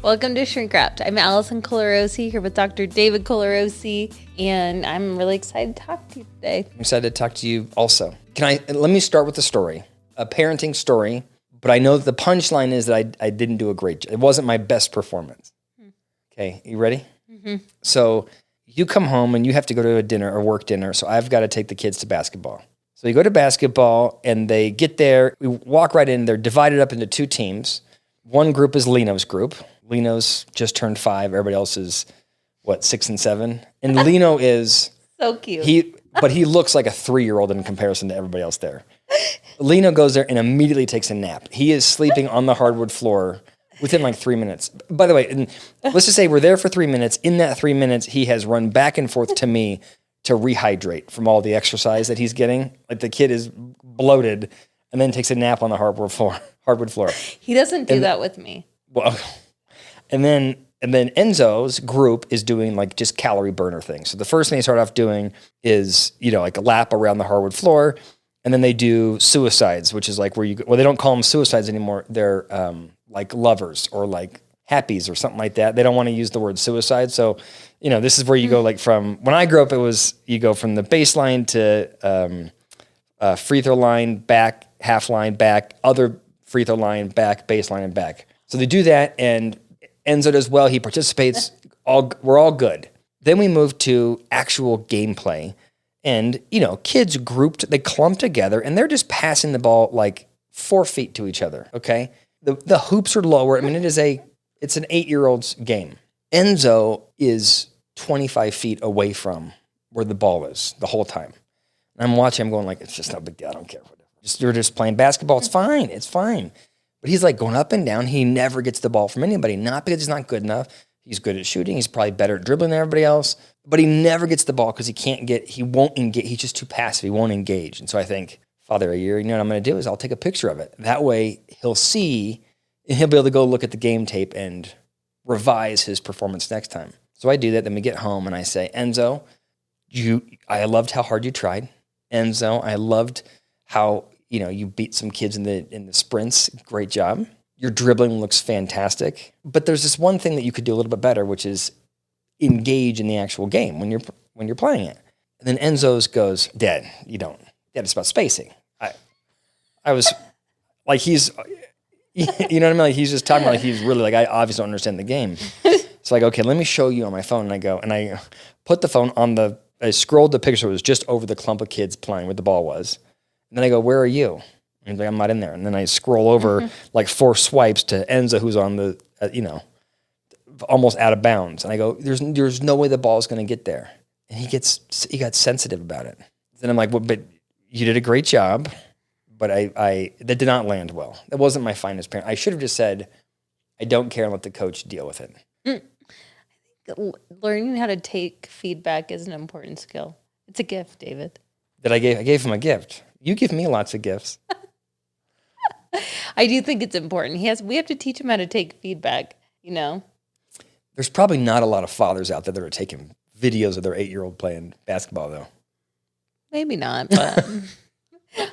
Welcome to Shrink Wrapped. I'm Allison Colarosi here with Dr. David Colarosi, and I'm really excited to talk to you today. I'm excited to talk to you also. Let me start with a story, a parenting story, but I know that the punchline is that I didn't do a great job. It wasn't my best performance. Okay, you ready? Mm-hmm. So you come home and you have to go to a dinner or work dinner, so I've got to take the kids to basketball. So you go to basketball and they get there, we walk right in, they're divided up into two teams. One group is Leno's group. Leno's just turned 5. Everybody else is, 6 and 7? And Leno is... So cute. But he looks like a 3-year-old in comparison to everybody else there. Leno goes there and immediately takes a nap. He is sleeping on the hardwood floor within like 3 minutes. By the way, let's just say we're there for 3 minutes. In that 3 minutes, he has run back and forth to me to rehydrate from all the exercise that he's getting. Like the kid is bloated and then takes a nap on the hardwood floor. He doesn't do that with me. Well, and then Enzo's group is doing like just calorie burner things. So the first thing they start off doing is, like a lap around the hardwood floor. And then they do suicides, which is like where they don't call them suicides anymore. They're like lovers or like happies or something like that. They don't want to use the word suicide. So, this is where you go like from, when I grew up, you go from the baseline to free throw line, back, half line, back, other free throw line, back, baseline, and back. So they do that, and Enzo does well. He participates. We're all good. Then we move to actual gameplay. And, kids grouped, they clump together, and they're just passing the ball like 4 feet to each other, okay? The hoops are lower. I mean, it's an 8-year-old's game. Enzo is 25 feet away from where the ball is the whole time. And I'm watching, I'm going like, it's just no big deal. I don't care. They're just playing basketball. It's fine. But he's like going up and down. He never gets the ball from anybody. Not because he's not good enough. He's good at shooting. He's probably better at dribbling than everybody else. But he never gets the ball because he won't engage. He's just too passive. He won't engage. And so I think, Father, you know what I'm going to do is I'll take a picture of it. That way he'll see and he'll be able to go look at the game tape and revise his performance next time. So I do that. Then we get home and I say, Enzo, I loved how hard you tried. Enzo, I loved how you beat some kids in the sprints. Great job. Your dribbling looks fantastic. But there's this one thing that you could do a little bit better, which is engage in the actual game when you're playing it. And then Enzo's goes, Dad, you don't. Dad, it's about spacing. I was like, he's, you know what I mean? Like he's just talking about like he's really like, I obviously don't understand the game. It's like, okay, let me show you on my phone. And I put the phone I scrolled the picture. It was just over the clump of kids playing where the ball was. And then I go, where are you? And he's like, I'm not in there. And then I scroll over like 4 swipes to Enzo, who's on the, almost out of bounds. And I go, there's no way the ball is going to get there. And he got sensitive about it. Then I'm like, well, but you did a great job. But that did not land well. That wasn't my finest parent. I should have just said, I don't care and let the coach deal with it. I think learning how to take feedback is an important skill. It's a gift, David. That I gave him a gift. You give me lots of gifts. I do think it's important. We have to teach him how to take feedback, There's probably not a lot of fathers out there that are taking videos of their 8-year-old playing basketball, though. Maybe not, but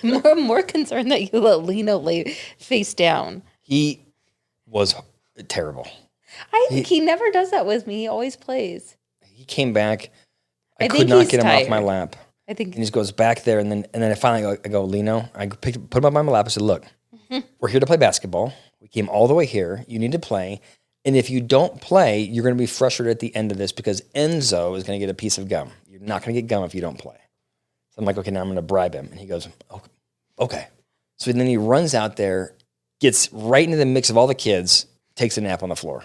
I'm more concerned that you let Leno lay face down. He was terrible. I think he never does that with me. He always plays. He came back. I could not get him off my lap. I think, and he just goes back there, and then I finally go, Leno. I put him up on my lap. I said, look, we're here to play basketball. We came all the way here. You need to play. And if you don't play, you're going to be frustrated at the end of this because Enzo is going to get a piece of gum. You're not going to get gum if you don't play. So I'm like, okay, now I'm going to bribe him. And he goes, okay. So then he runs out there, gets right into the mix of all the kids, takes a nap on the floor.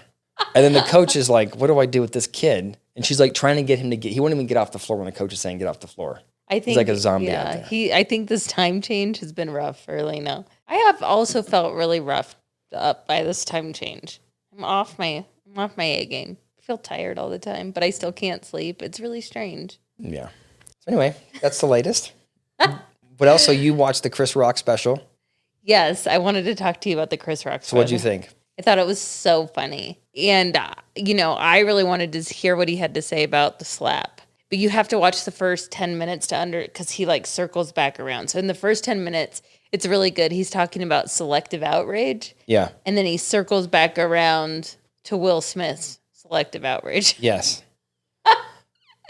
And then the coach is like, what do I do with this kid? And she's like trying to get him he won't even get off the floor when the coach is saying get off the floor. I think he's like a zombie out there. I think this time change has been rough for Leno. I have also felt really roughed up by this time change. I'm off my A game. I feel tired all the time, but I still can't sleep. It's really strange. Yeah. So anyway, that's the latest. What else? So you watched the Chris Rock special? Yes, I wanted to talk to you about the Chris Rock special. So what'd you think? I thought it was so funny. And, I really wanted to hear what he had to say about the slap. But you have to watch the first 10 minutes because he circles back around. So in the first 10 minutes, it's really good. He's talking about selective outrage. Yeah. And then he circles back around to Will Smith's selective outrage. Yes.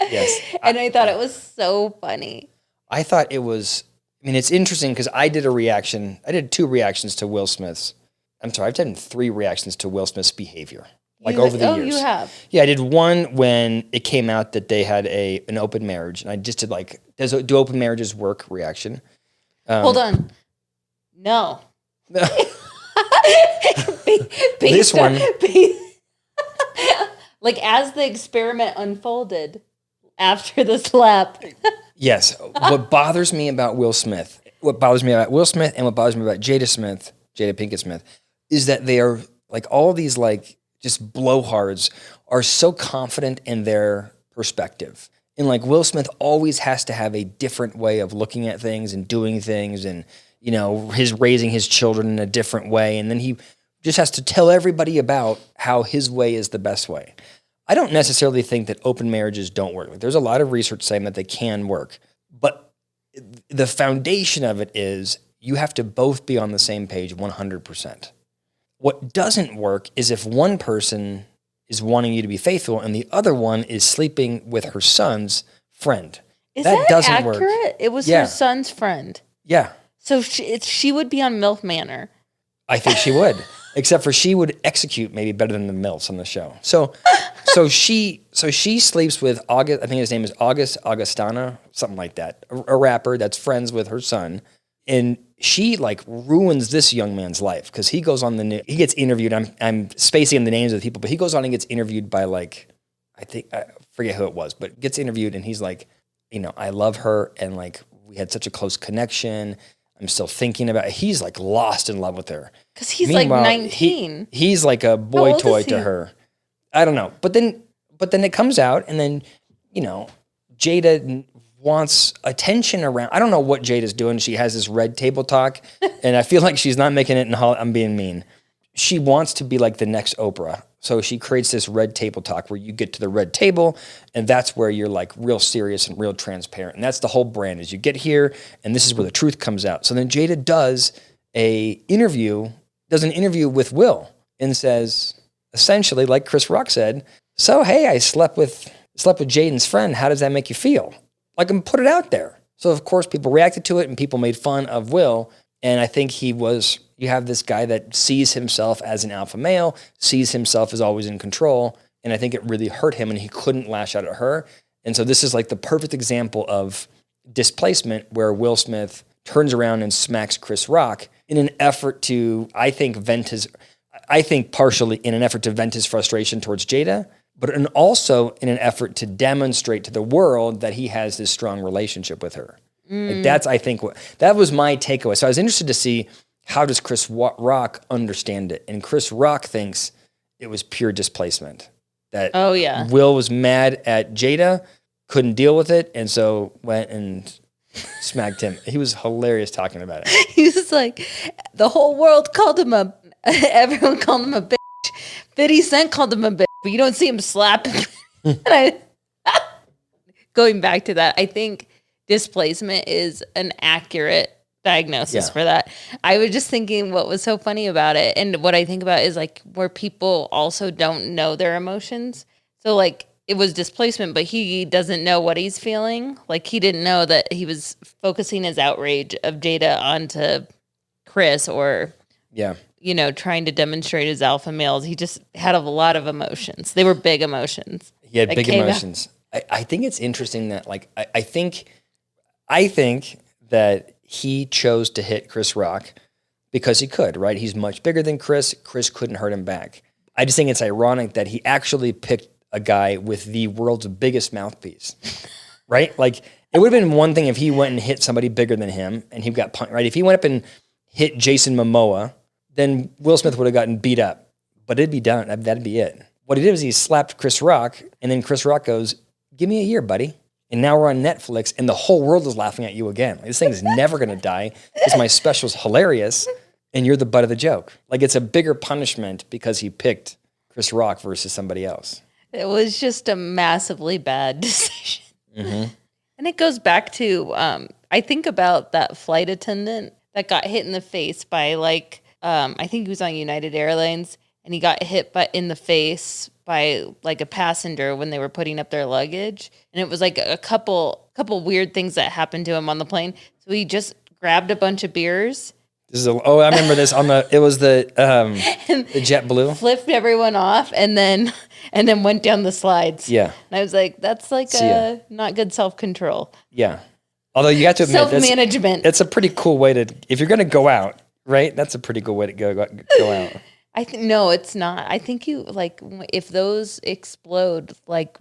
Yes. And I thought it was so funny. I thought it was, I mean, it's interesting because I did 2 reactions to Will Smith's. I'm sorry, I've done 3 reactions to Will Smith's behavior, over the years. Oh, you have? Yeah, I did one when it came out that they had an open marriage, and I just did do open marriages work reaction. Hold on. No. This one. Like as the experiment unfolded after the slap. Yes. What bothers me about Will Smith, and what bothers me about Jada Pinkett Smith, is that they are like all these like just blowhards are so confident in their perspective. And like Will Smith always has to have a different way of looking at things and doing things and, his raising his children in a different way. And then he just has to tell everybody about how his way is the best way. I don't necessarily think that open marriages don't work. Like, there's a lot of research saying that they can work. But the foundation of it is you have to both be on the same page 100%. What doesn't work is if one person is wanting you to be faithful and the other one is sleeping with her son's friend. Is that doesn't accurate? work. It was her son's friend. Yeah. So she would be on MILF Manor. I think she would. Except for she would execute maybe better than the MILFs on the show. So she sleeps with August, I think his name is Augustana, something like that, a rapper that's friends with her son. And she like ruins this young man's life because he goes on he gets interviewed. I'm spacing on the names of the people, but he goes on and gets interviewed by like, I forget who it was, but gets interviewed and he's like, I love her and like we had such a close connection. I'm still thinking about it. He's like lost in love with her. Because he's like 19. He's like a boy toy to her. I don't know. But then it comes out and then, Jada wants attention around. I don't know what Jada's doing. She has this red table talk and I feel like she's not making it in Hollywood. I'm being mean. She wants to be like the next Oprah. So she creates this red table talk where you get to the red table and that's where you're like real serious and real transparent. And that's the whole brand is you get here and this is where the truth comes out. So then Jada does an interview with Will and says, essentially, like Chris Rock said, so, hey, I slept with Jaden's friend. How does that make you feel? Like, I'm put it out there. So, of course, people reacted to it and people made fun of Will. And I think you have this guy that sees himself as an alpha male, sees himself as always in control. And I think it really hurt him and he couldn't lash out at her. And so this is like the perfect example of displacement where Will Smith turns around and smacks Chris Rock in an effort to, I think partially in an effort to vent his frustration towards Jada, but also in an effort to demonstrate to the world that he has this strong relationship with her. Like that's, I think, that was my takeaway. So I was interested to see how does Chris Rock understand it? And Chris Rock thinks it was pure displacement. That Will was mad at Jada, couldn't deal with it, and so went and smacked him. He was hilarious talking about it. He was like, the whole world called him everyone called him a bitch. 50 Cent called him a bitch, but you don't see him slap him. Going back to that, I think displacement is an accurate diagnosis for that. I was just thinking what was so funny about it. And what I think about is like where people also don't know their emotions. So like it was displacement, but he doesn't know what he's feeling. Like he didn't know that he was focusing his outrage of Jada onto Chris or, trying to demonstrate his alpha males. He just had a lot of emotions. They were big emotions. He had big emotions. I think it's interesting that like, I think that he chose to hit Chris Rock because he could, right? He's much bigger than Chris. Chris couldn't hurt him back. I just think it's ironic that he actually picked a guy with the world's biggest mouthpiece, right? Like it would have been one thing if he went and hit somebody bigger than him and he got punched, right? If he went up and hit Jason Momoa, then Will Smith would have gotten beat up, but it'd be done. That'd be it. What he did was he slapped Chris Rock and then Chris Rock goes, give me a year, buddy. And now we're on Netflix and the whole world is laughing at you again. Like, this thing is never going to die because my special's hilarious and you're the butt of the joke. Like it's a bigger punishment because he picked Chris Rock versus somebody else. It was just a massively bad decision. Mm-hmm. And it goes back to, I think about that flight attendant that got hit in the face by like, I think he was on United Airlines. and he got hit in the face by like a passenger when they were putting up their luggage. And it was like a couple weird things that happened to him on the plane. So he just grabbed a bunch of beers. I remember this it was the JetBlue. Flipped everyone off and then went down the slides. Yeah. And I was like, that's like not good self-control. Yeah. Although you have to admit, self-management. It's a pretty cool way if you're going to go out, right? That's a pretty cool way to go out. No, it's not. I think you like if those explode, like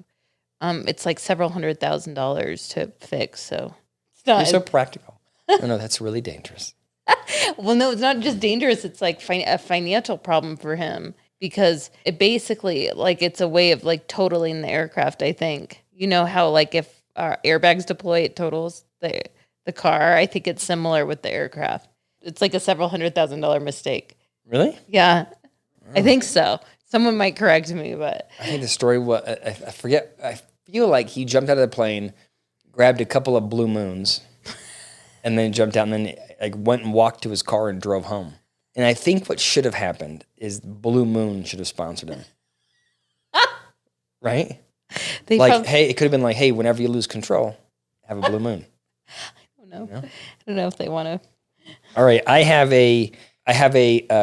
it's like several $100,000 to fix. So it's not. You're so practical. No, that's really dangerous. Well, no, it's not just dangerous. It's like a financial problem for him because it basically like it's a way of like totaling the aircraft. I think you know how like if airbags deploy, it totals the car. I think it's similar with the aircraft. It's like a several $100,000 mistake. Really? Yeah. I think so. Someone might correct me, but I think the story was, I forget, I feel like he jumped out of the plane, grabbed a couple of Blue Moons, and then jumped out and then like went and walked to his car and drove home. And I think what should have happened is Blue Moon should have sponsored him. Right? Hey, it could have been like, hey, whenever you lose control, have a Blue Moon. I don't know. I don't know if they want to. All right. I have a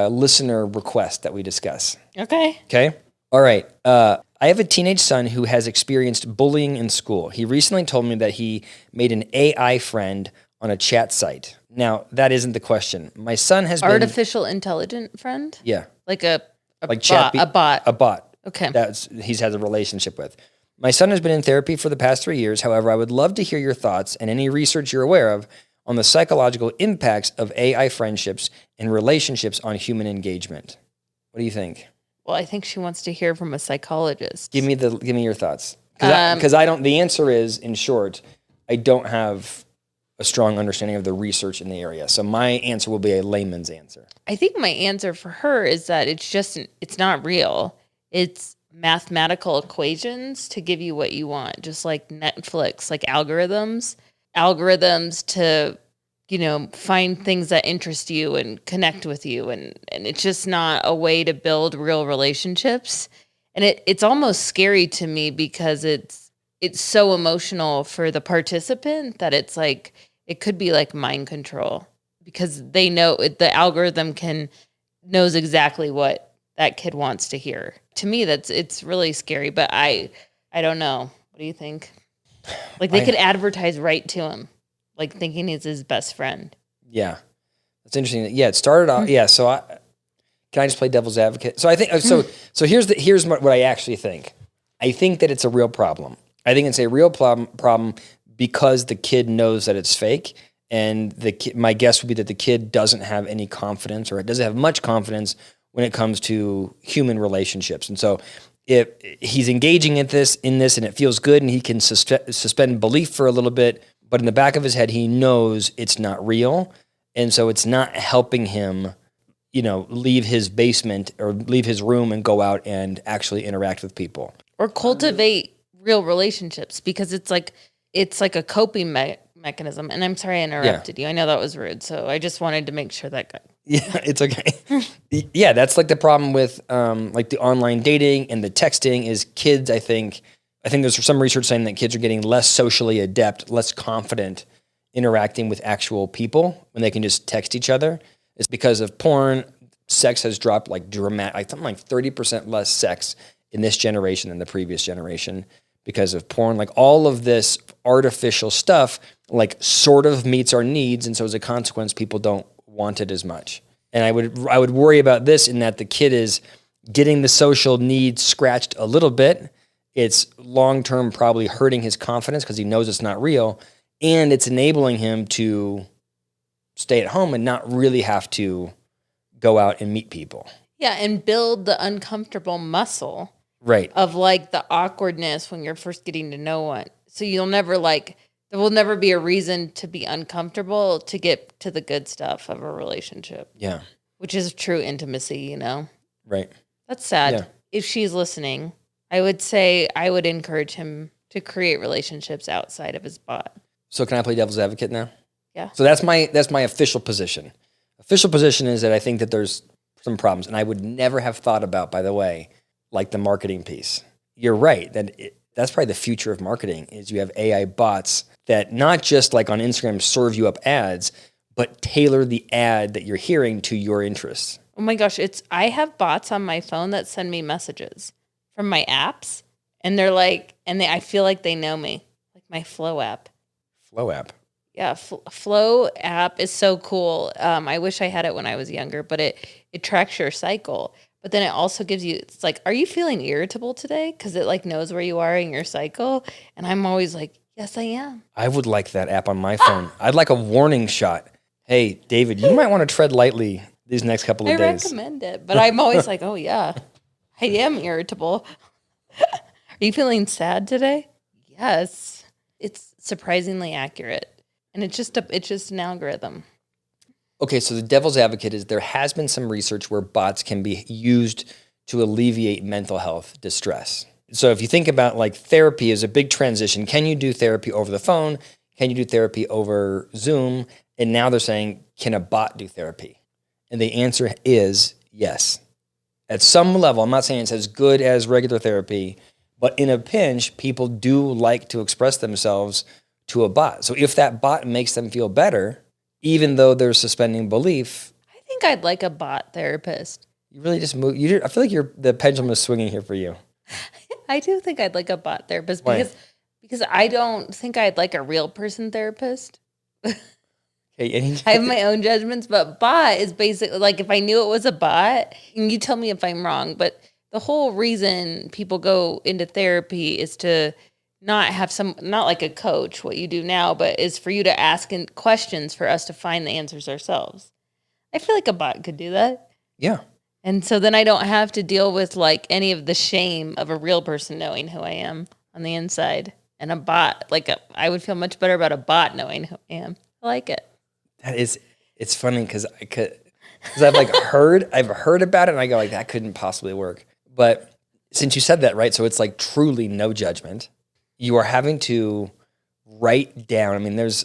listener request that we discuss. Okay. All right. I have a teenage son who has experienced bullying in school. He recently told me that he made an AI friend on a chat site. Now, that isn't the question. My son has been... Artificial intelligent friend? Yeah. Like a bot. A bot. A bot. Okay. He's had a relationship with. My son has been in therapy for the past 3 years. However, I would love to hear your thoughts and any research you're aware of on the psychological impacts of AI friendships and relationships on human engagement. What do you think? Well, I think she wants to hear from a psychologist. Give me your thoughts. Because I don't. The answer is, in short, I don't have a strong understanding of the research in the area. So my answer will be a layman's answer. I think my answer for her is that it's not real. It's mathematical equations to give you what you want, just like Netflix, like algorithms to, find things that interest you and connect with you. And it's just not a way to build real relationships. And it's almost scary to me because it's so emotional for the participant that it's like, it could be like mind control because they know the algorithm knows exactly what that kid wants to hear. To me, it's really scary, but I don't know. What do you think? Like they could advertise right to him, like thinking he's his best friend. Yeah. That's interesting. Yeah. It started off. Yeah. So can I just play devil's advocate? So I think, so here's what I actually think. I think that it's a real problem. I think it's a real problem because the kid knows that it's fake. And my guess would be that the kid doesn't have any confidence or doesn't have much confidence when it comes to human relationships. And so if he's engaging in this and it feels good and he can suspend belief for a little bit, but in the back of his head, he knows it's not real. And so it's not helping him, leave his basement or leave his room and go out and actually interact with people. Or cultivate real relationships because it's like a coping mechanism. And I'm sorry I interrupted you. I know that was rude. So I just wanted to make sure that Yeah, it's okay. Yeah, that's like the problem with like the online dating and the texting is kids, I think there's some research saying that kids are getting less socially adept, less confident interacting with actual people when they can just text each other. It's because of porn. Sex has dropped like something like 30% less sex in this generation than the previous generation because of porn. Like all of this artificial stuff like sort of meets our needs. And so as a consequence, people don't want it as much. And I would worry about this in that the kid is getting the social needs scratched a little bit. It's long-term probably hurting his confidence because he knows it's not real. And it's enabling him to stay at home and not really have to go out and meet people. Yeah, and build the uncomfortable muscle. Right. Of like the awkwardness when you're first getting to know one. So there will never be a reason to be uncomfortable to get to the good stuff of a relationship. Yeah. Which is true intimacy, Right. That's sad. Yeah. If she's listening, I would say I would encourage him to create relationships outside of his bot. So can I play devil's advocate now? Yeah. So that's my official position. Official position is that I think that there's some problems. And I would never have thought about, by the way, like the marketing piece. You're right. That's probably the future of marketing is you have AI bots that not just like on Instagram serve you up ads, but tailor the ad that you're hearing to your interests. Oh my gosh, I have bots on my phone that send me messages from my apps, and they're like, I feel like they know me, like my Flow app. Flow app. Yeah, Flow app is so cool. I wish I had it when I was younger, but it tracks your cycle. But then it also gives you, it's like, are you feeling irritable today? Because it like knows where you are in your cycle. And I'm always like, yes, I am. I would like that app on my phone. I'd like a warning shot. Hey, David, you might want to tread lightly these next couple of days. I recommend it, but I'm always like, oh yeah, I am irritable. Are you feeling sad today? Yes. It's surprisingly accurate. And it's just an algorithm. Okay, so the devil's advocate is there has been some research where bots can be used to alleviate mental health distress. So if you think about like therapy is a big transition, can you do therapy over the phone? Can you do therapy over Zoom? And now they're saying, can a bot do therapy? And the answer is yes. At some level, I'm not saying it's as good as regular therapy, but in a pinch, people do like to express themselves to a bot. So if that bot makes them feel better, even though they're suspending belief. I think I'd like a bot therapist. You really just move. I feel like the pendulum is swinging here for you. I do think I'd like a bot therapist Why? because I don't think I'd like a real person therapist. Okay, I have my own judgments, but bot is basically like if I knew it was a bot, and you tell me if I'm wrong, but the whole reason people go into therapy is to not like a coach, what you do now, but is for you to ask questions for us to find the answers ourselves. I feel like a bot could do that. Yeah. And so then I don't have to deal with like any of the shame of a real person knowing who I am on the inside. And a bot, I would feel much better about a bot knowing who I am. I like it. It's funny because I've heard about it and I go like, that couldn't possibly work. But since you said that, right? So it's like truly no judgment. You are having to write down. I mean, there's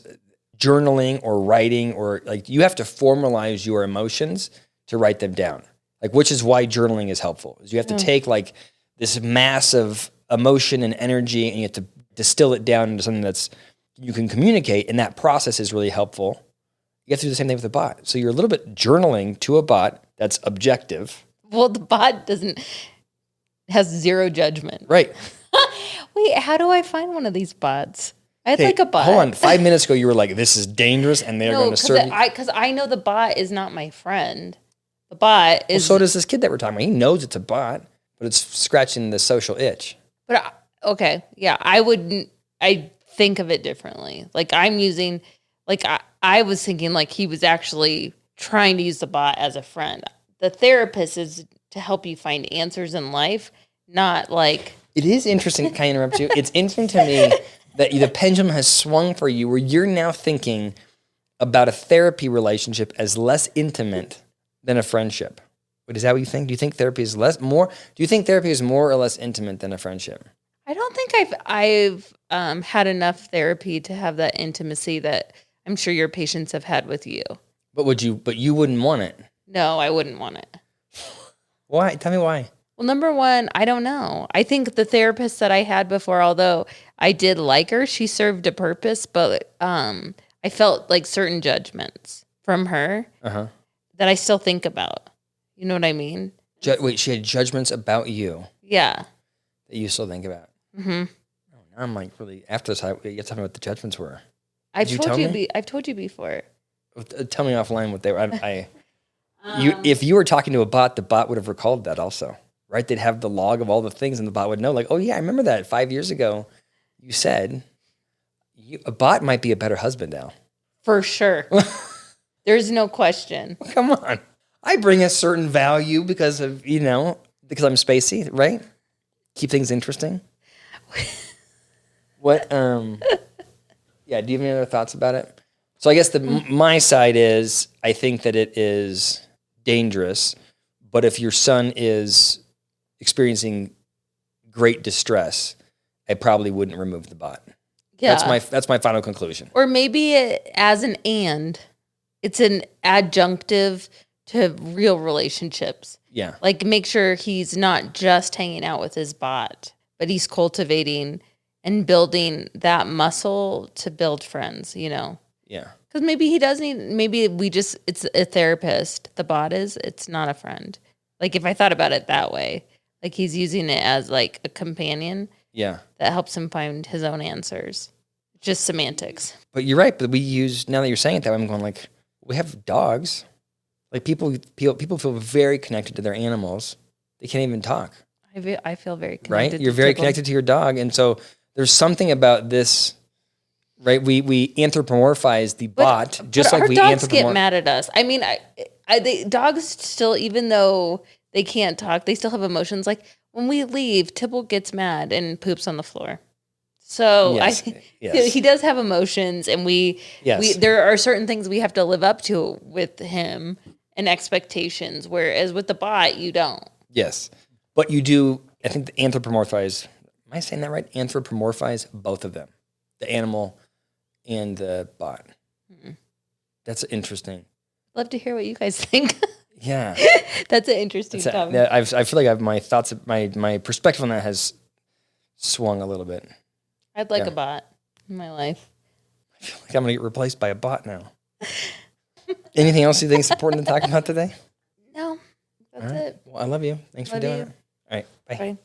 journaling or writing or like you have to formalize your emotions to write them down. Like, which is why journaling is helpful. Is you have to take like this massive emotion and energy and you have to distill it down into something that's you can communicate. And that process is really helpful. You have to do the same thing with a bot. So you're a little bit journaling to a bot that's objective. Well, the bot has zero judgment. Right. Wait, how do I find one of these bots? I'd like a bot. Hold on. 5 minutes ago, you were like, this is dangerous, and they're going to serve you. Because I know the bot is not my friend. The bot is... Well, so does this kid that we're talking about. He knows it's a bot, but it's scratching the social itch. But, okay, yeah, I think of it differently. Like, I'm using... Like, I was thinking, like, he was actually trying to use the bot as a friend. The therapist is to help you find answers in life, not like... It is interesting. Can I interrupt you? It's interesting to me that the pendulum has swung for you where you're now thinking about a therapy relationship as less intimate than a friendship. But is that what you think? Do you think therapy is more or less intimate than a friendship? I don't think I've had enough therapy to have that intimacy that I'm sure your patients have had with you. But you wouldn't want it. No, I wouldn't want it. Why? Tell me why. Well, number one, I don't know. I think the therapist that I had before, although I did like her, she served a purpose, but I felt like certain judgments from her that I still think about. You know what I mean? Wait, she had judgments about you. Yeah. That you still think about. Mm-hmm. Oh, now I'm like really after this. You tell me what the judgments were. I've told you before. Tell me offline what they were. If you were talking to a bot, the bot would have recalled that also, right? They'd have the log of all the things, and the bot would know, like, oh yeah, I remember that 5 years ago. You said a bot might be a better husband, Al. For sure. There's no question. Come on. I bring a certain value because I'm spacey, right? Keep things interesting. What? Yeah. Do you have any other thoughts about it? So I guess my side is I think that it is dangerous, but if your son is experiencing great distress, I probably wouldn't remove the bot. Yeah. That's my final conclusion. Or maybe it's an adjunctive to real relationships. Yeah. Like make sure he's not just hanging out with his bot, but he's cultivating and building that muscle to build friends, you know? Yeah. Because maybe he does need, maybe it's a therapist. The bot is, it's not a friend. Like if I thought about it that way, like he's using it as like a companion. Yeah. That helps him find his own answers. Just semantics. But you're right. But now that you're saying it that way, I'm going like, we have dogs. Like people feel very connected to their animals. They can't even talk. I feel very connected. Right? You're very connected to your dog. And so there's something about this, right? We anthropomorphize the bot just like we dogs get mad at us. I mean, dogs still, even though they can't talk, they still have emotions. Like when we leave, Tibble gets mad and poops on the floor. So yes. He does have emotions, and there are certain things we have to live up to with him and expectations, whereas with the bot, you don't. Yes. But you do, I think, the anthropomorphize, am I saying that right? Anthropomorphize both of them, the animal and the bot. Mm-hmm. That's interesting. Love to hear what you guys think. Yeah. That's an interesting topic. I feel like my thoughts, my perspective on that has swung a little bit. I'd like a bot in my life. I feel like I'm going to get replaced by a bot now. Anything else you think is important to talk about today? No, that's it. Well, I love you. Thanks for doing it. All right. Bye.